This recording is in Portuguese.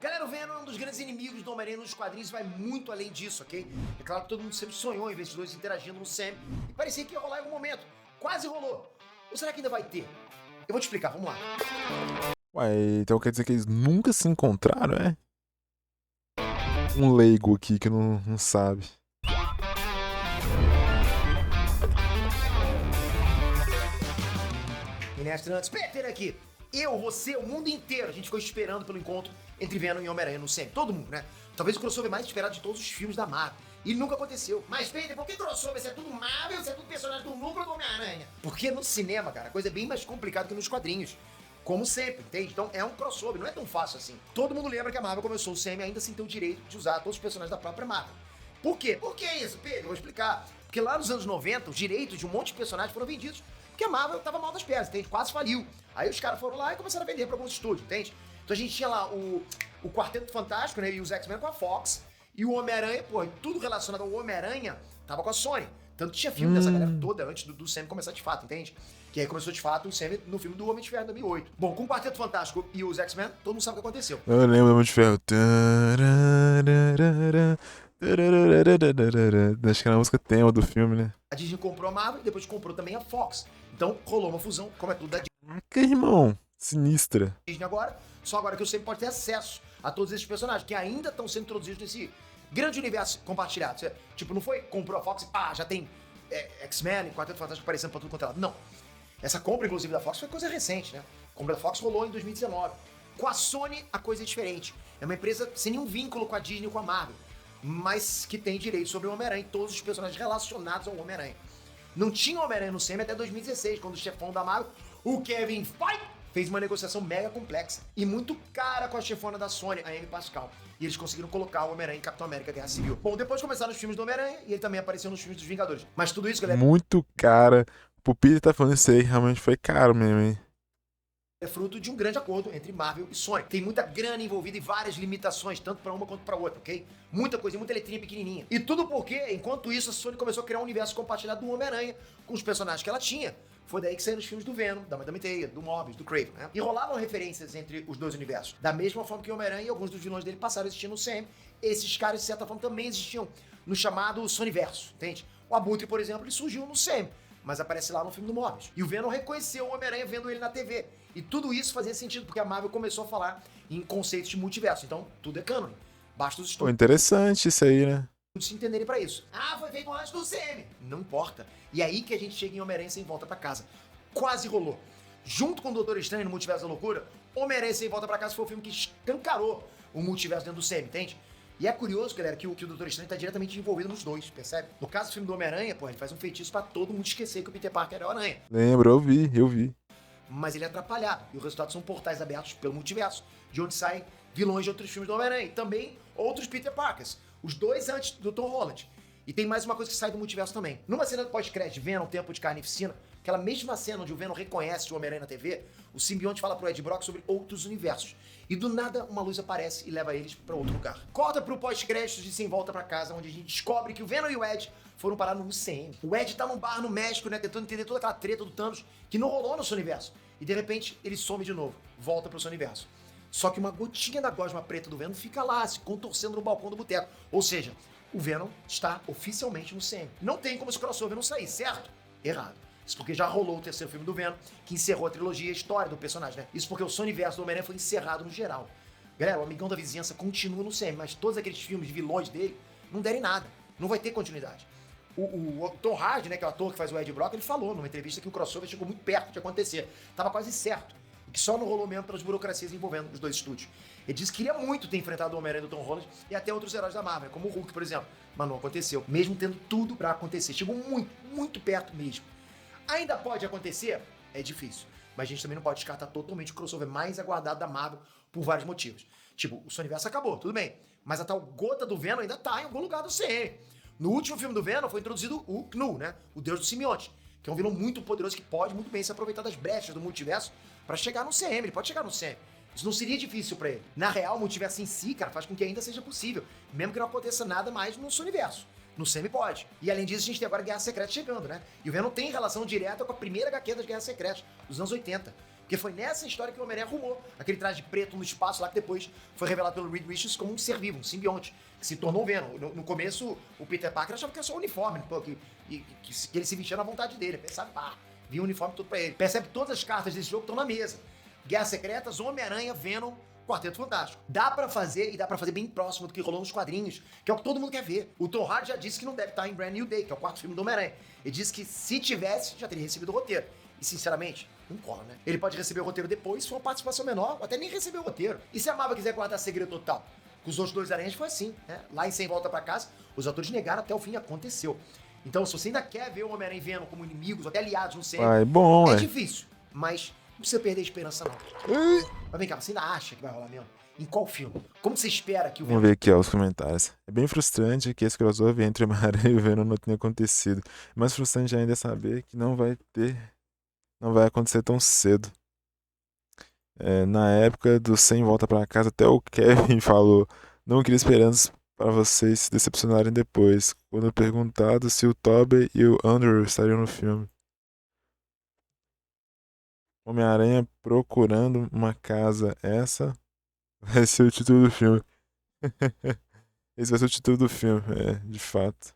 Galera, o Venom é um dos grandes inimigos do Homem-Aranha nos quadrinhos e vai muito além disso, ok? É claro que todo mundo sempre sonhou em ver esses dois interagindo no Sam e parecia que ia rolar em algum momento. Quase rolou. Ou será que ainda vai ter? Eu vou te explicar, vamos lá. Ué, então quer dizer que eles nunca se encontraram, é? Um leigo aqui que não sabe. Inestrantes, Peter aqui. Eu, você, o mundo inteiro, a gente ficou esperando pelo encontro entre Venom e Homem-Aranha no Sam. Todo mundo, né? Talvez o crossover mais esperado de todos os filmes da Marvel. E nunca aconteceu. Mas, Peter, por que crossover? Você é tudo Marvel, você é tudo personagem do núcleo do Homem-Aranha? Porque no cinema, cara, a coisa é bem mais complicada que nos quadrinhos. Como sempre, entende? Então é um crossover, não é tão fácil assim. Todo mundo lembra que a Marvel começou o Sam ainda sem ter o direito de usar todos os personagens da própria Marvel. Por quê? Por que isso, Pedro? Eu vou explicar. Porque lá nos anos 90, os direitos de um monte de personagens foram vendidos porque a Marvel tava mal das pernas, entende? Quase faliu. Aí os caras foram lá e começaram a vender para alguns estúdios, entende? Então a gente tinha lá o Quarteto Fantástico, né? E os X-Men com a Fox. E o Homem-Aranha, pô, tudo relacionado ao Homem-Aranha tava com a Sony. Tanto que tinha filme dessa galera toda antes do Sam começar de fato, entende? Que aí começou de fato o Sam no filme do Homem de Ferro em 2008. Bom, com o Quarteto Fantástico e os X-Men, todo mundo sabe o que aconteceu. Eu lembro do Homem de Ferro. Acho que era a música tema do filme, né? A Disney comprou a Marvel e depois comprou também a Fox. Então rolou uma fusão, como é tudo da Caraca, irmão. Sinistra. Disney agora, só agora que o Sam pode ter acesso a todos esses personagens que ainda estão sendo introduzidos nesse grande universo compartilhado. Você, tipo, não foi, comprou a Fox e pá, já tem X-Men e Quarteto Fantástico aparecendo pra tudo quanto é lado. Não. Essa compra, inclusive, da Fox foi coisa recente, né? A compra da Fox rolou em 2019. Com a Sony, a coisa é diferente. É uma empresa sem nenhum vínculo com a Disney ou com a Marvel, mas que tem direito sobre o Homem-Aranha e todos os personagens relacionados ao Homem-Aranha. Não tinha Homem-Aranha no Sam até 2016, quando o chefão da Marvel, o Kevin Feige, fez uma negociação mega complexa e muito cara com a chefona da Sony, a Amy Pascal. E eles conseguiram colocar o Homem-Aranha em Capitão América Guerra Civil. Bom, depois começaram os filmes do Homem-Aranha e ele também apareceu nos filmes dos Vingadores. Mas tudo isso, galera, Muito cara. Pro Peter tá falando isso aí, realmente foi caro mesmo, hein? é fruto de um grande acordo entre Marvel e Sony. Tem muita grana envolvida e várias limitações, tanto pra uma quanto pra outra, ok? Muita coisa, muita letrinha pequenininha. E tudo porque, enquanto isso, a Sony começou a criar um universo compartilhado do Homem-Aranha com os personagens que ela tinha. Foi daí que saíram os filmes do Venom, da Madame Teia, do Morbius, do Kraven, né? E rolavam referências entre os dois universos. Da mesma forma que o Homem-Aranha e alguns dos vilões dele passaram a existir no Sam, esses caras, de certa forma, também existiam no chamado Sonyverso, entende? O Abutre, por exemplo, ele surgiu no Sam, mas aparece lá no filme do Morbius. E o Venom reconheceu o Homem-Aranha vendo ele na TV. E tudo isso fazia sentido, porque a Marvel começou a falar em conceitos de multiverso. Então, tudo é canon. Basta os Pô, estudos interessante isso aí, né? se entenderem pra isso. Ah, foi feito antes do CM. Não importa. E aí que a gente chega em Homem-Aranha Sem Volta Pra Casa. Quase rolou. Junto com o Doutor Estranho no Multiverso da Loucura, Homem-Aranha Sem Volta Pra Casa foi o filme que escancarou o multiverso dentro do CM, entende? E é curioso, galera, que o Doutor Estranho tá diretamente envolvido nos dois, percebe? No caso do filme do Homem-Aranha, pô, ele faz um feitiço pra todo mundo esquecer que o Peter Parker é o Aranha. Lembro, eu vi. Mas ele é atrapalhado. E o resultado são portais abertos pelo multiverso, de onde saem vilões de outros filmes do Homem-Aranha. E também outros Peter Parkers. Os dois antes do Tom Holland. E tem mais uma coisa que sai do multiverso também. Numa cena do pós-crédito, Venom, Tempo de Carnificina, aquela mesma cena onde o Venom reconhece o Homem-Aranha na TV, o simbionte fala pro Ed Brock sobre outros universos. E do nada, uma luz aparece e leva eles pra outro lugar. Corta pro pós-crédito de Sem Volta Pra Casa, onde a gente descobre que o Venom e o Ed foram parar no UCM. O Ed tá num bar no México, né, tentando entender toda aquela treta do Thanos, que não rolou no seu universo. E de repente, ele some de novo, volta pro seu universo. Só que uma gotinha da gosma preta do Venom fica lá, se contorcendo no balcão do boteco. Ou seja, o Venom está oficialmente no CM. Não tem como esse crossover não sair, certo? Errado. Isso porque já rolou o terceiro filme do Venom, que encerrou a trilogia e a história do personagem, né? Isso porque o Sonyverso do Homem-Aranha foi encerrado no geral. Galera, o Amigão da Vizinhança continua no CM, mas todos aqueles filmes de vilões dele não derem nada. Não vai ter continuidade. O Tom Hardy, né, que é o ator que faz o Ed Brock, ele falou numa entrevista que o crossover chegou muito perto de acontecer. Tava quase certo. O que só não rolou mesmo pelas burocracias envolvendo os dois estúdios. Ele disse que queria muito ter enfrentado o Homem-Aranha do Tom Holland e até outros heróis da Marvel, como o Hulk, por exemplo. Mas não aconteceu, mesmo tendo tudo pra acontecer. Chegou muito, muito perto mesmo. Ainda pode acontecer? É difícil. Mas a gente também não pode descartar totalmente o crossover mais aguardado da Marvel por vários motivos. Tipo, o Sonyverso acabou, tudo bem. Mas a tal gota do Venom ainda tá em algum lugar do CM. No último filme do Venom foi introduzido o Knu, né? O Deus do Simbionte, que é um vilão muito poderoso que pode muito bem se aproveitar das brechas do multiverso pra chegar no CM. Ele pode chegar no CM. Isso não seria difícil pra ele. Na real, o multiverso em si, cara, faz com que ainda seja possível, mesmo que não aconteça nada mais no seu universo. No CM pode. E além disso, a gente tem agora Guerra Secreta chegando, né? E o Venom tem relação direta com a primeira HQ das Guerras Secretas, dos anos 80. Porque foi nessa história que o Homem-Aranha arrumou aquele traje preto no espaço lá que depois foi revelado pelo Reed Richards como um ser vivo, um simbionte, que se tornou Venom. No começo, o Peter Parker achava que era só um uniforme, pô, que ele se vestia na vontade dele. Pensava, vinha o uniforme todo pra ele. Percebe que todas as cartas desse jogo estão na mesa. Guerras Secretas, Homem-Aranha, Venom, Quarteto Fantástico. Dá pra fazer, e dá pra fazer bem próximo do que rolou nos quadrinhos, que é o que todo mundo quer ver. O Tom Hardy já disse que não deve estar em Brand New Day, que é o quarto filme do Homem-Aranha. Ele disse que se tivesse, já teria recebido o roteiro. E sinceramente, não cola, né? Ele pode receber o roteiro depois, se for uma participação menor, ou até nem receber o roteiro. E se a Marvel quiser guardar segredo total? Com os outros dois aranhas foi assim, né? Lá em Sem Volta Pra Casa, os atores negaram até o fim, aconteceu. Então, se você ainda quer ver o Homem-Aranha e Venom como inimigos, ou até aliados no cinema, é difícil. Mas não precisa perder a esperança, não. Mas vem cá, você ainda acha que vai rolar mesmo? Em qual filme? Como você espera que o Vamos ver aqui, ó, os comentários. É bem frustrante que esse crossover entre o Homem-Aranha e o Venom não tenha acontecido. Mais frustrante ainda é saber que não vai acontecer tão cedo. Na época do Sem Volta Pra Casa, até o Kevin falou: não cria esperanças para vocês se decepcionarem depois, quando perguntado se o Tobey e o Andrew estariam no filme. Homem-Aranha procurando uma casa, essa vai ser o título do filme. Esse vai ser o título do filme, de fato.